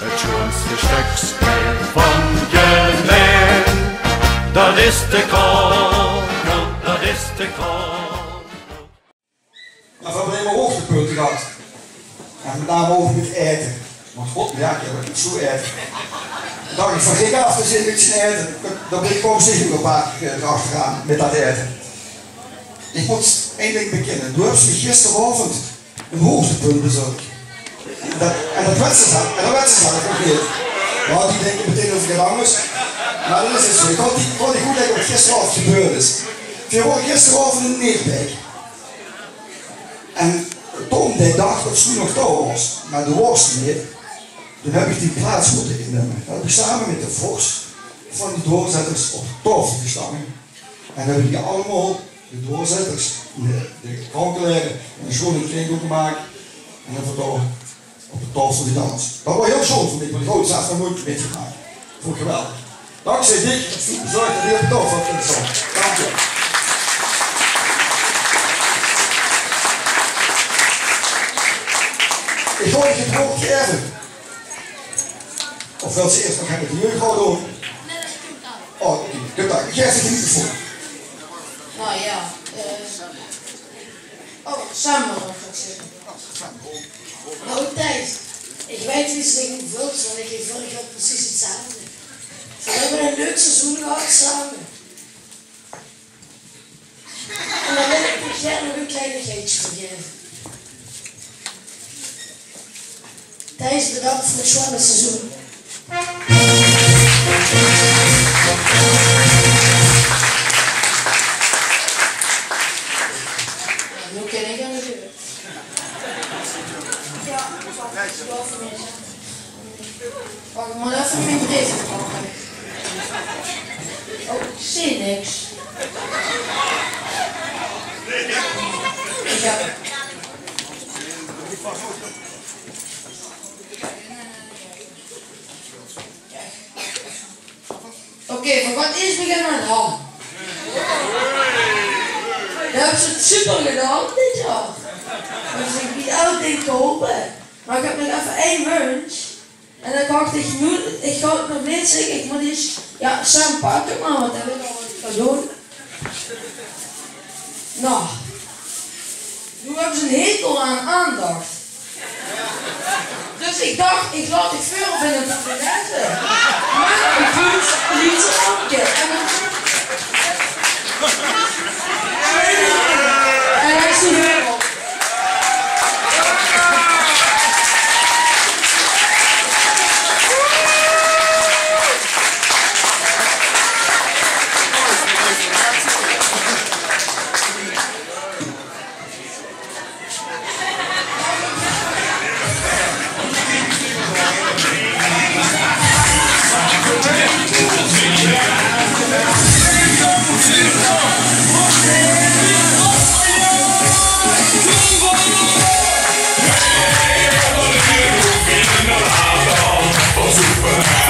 Het schoonste stukspel van je leven, dat is de kogel, dat is de kogel. Maar we hebben alleen maar hoogtepunten gehad. En met name over het eten. Maar god, ja, ik heb het zo eten. Dan dacht ik van gek af, er zit iets in eten. Dan ben ik gewoon zeker nog een paar keer erachteraan met dat eten. Ik moet één ding bekennen. Toen hebben ze gisteravond een hoogtepunt bezorgd. En dat werd ze ook niet. Nou, die denken meteen over het anders. Maar dat is het zo. Ik kon niet goed denken wat gisteravond gebeurd is. Je hoorde gisteravond in Neerbeek. En toen ik dacht dat ze nog touw was, maar de worst niet. Toen heb ik die plaats moeten innemen. Dan heb ik samen met de vos van die doorzetters op de tafel gestaan. En dan heb ik allemaal de doorzetters, de kankerleren en de schoenen kring gemaakt. En dan wordt op de tafel gedanst. Dat was heel schoon voor ik, want ik had zelf nog nooit meegemaakt. Vond ik geweldig. Dankzij Dick, bezorgd dat hij op de tafel had kunnen staan. Dank je. Ik hoor je het woord even. Of wil ze eerst nog met de jeugd gaan doen? Nee, dat komt aan. Oh, oké. Dat. Ik geef het niet voor. Nou ja, samen nog wat zeggen. Nou, Thijs, ik weet iets dat ik moet vullen, want ik heb vorig jaar precies hetzelfde. We hebben een leuk seizoen gehad samen. En dan wil ik dit jaar nog een kleinigheidje vergeven. Thijs, bedankt voor het zware seizoen. Nu ken ik hem natuurlijk. Ja, wel voor mij. Wacht, ik moet even mijn brief pakken. Oh, ik zie niks. Ja. Oké, voor wat is beginnen we dan? Dan hebben ze het super gedaan dit jaar. Dus ik niet elk ding kopen. Maar ik heb nog even één wens. En dan dacht ik, ik ga het nog niet zeggen, ik moet eens, ja, samen pakken maar, want dat wil ik al wat gaan doen. Nou, nu hebben ze een hekel aan aandacht. Dus ik dacht, ik laat het veel op in het toiletten. Maar ik doe iets lampje. En hij is er weer op. Superman.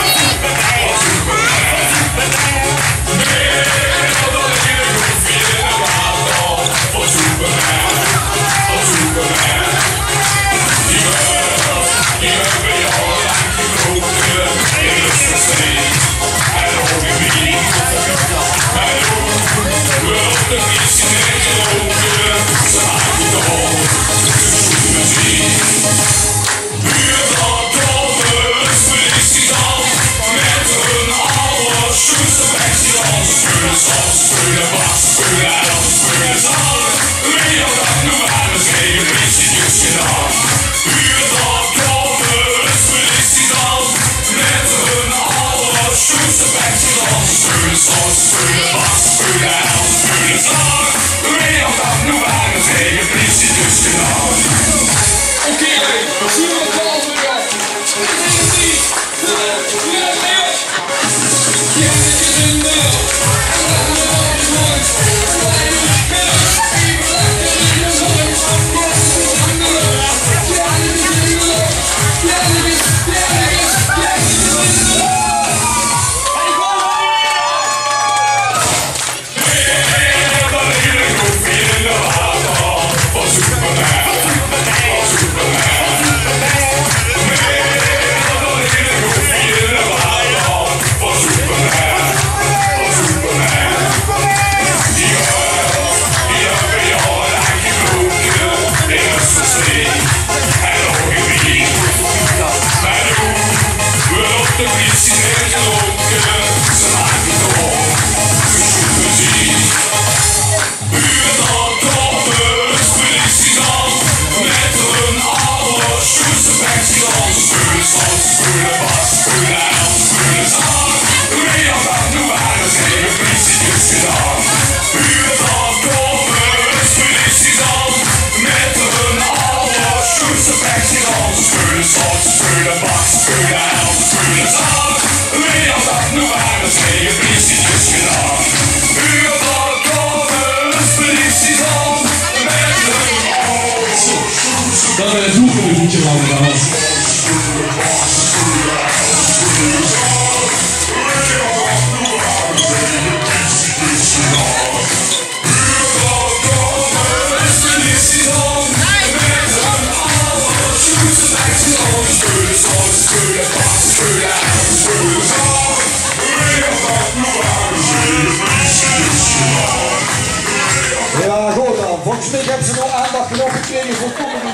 spelen bak, spelen help, spelen zaal. Wie had dat nu aan het tegen politie gedaan? U had het komen, dus politie dan. Dat is een voetje van de hand. Ja, goed dan. Volgens mij hebben ze nog aandacht genoeg gekregen voor komende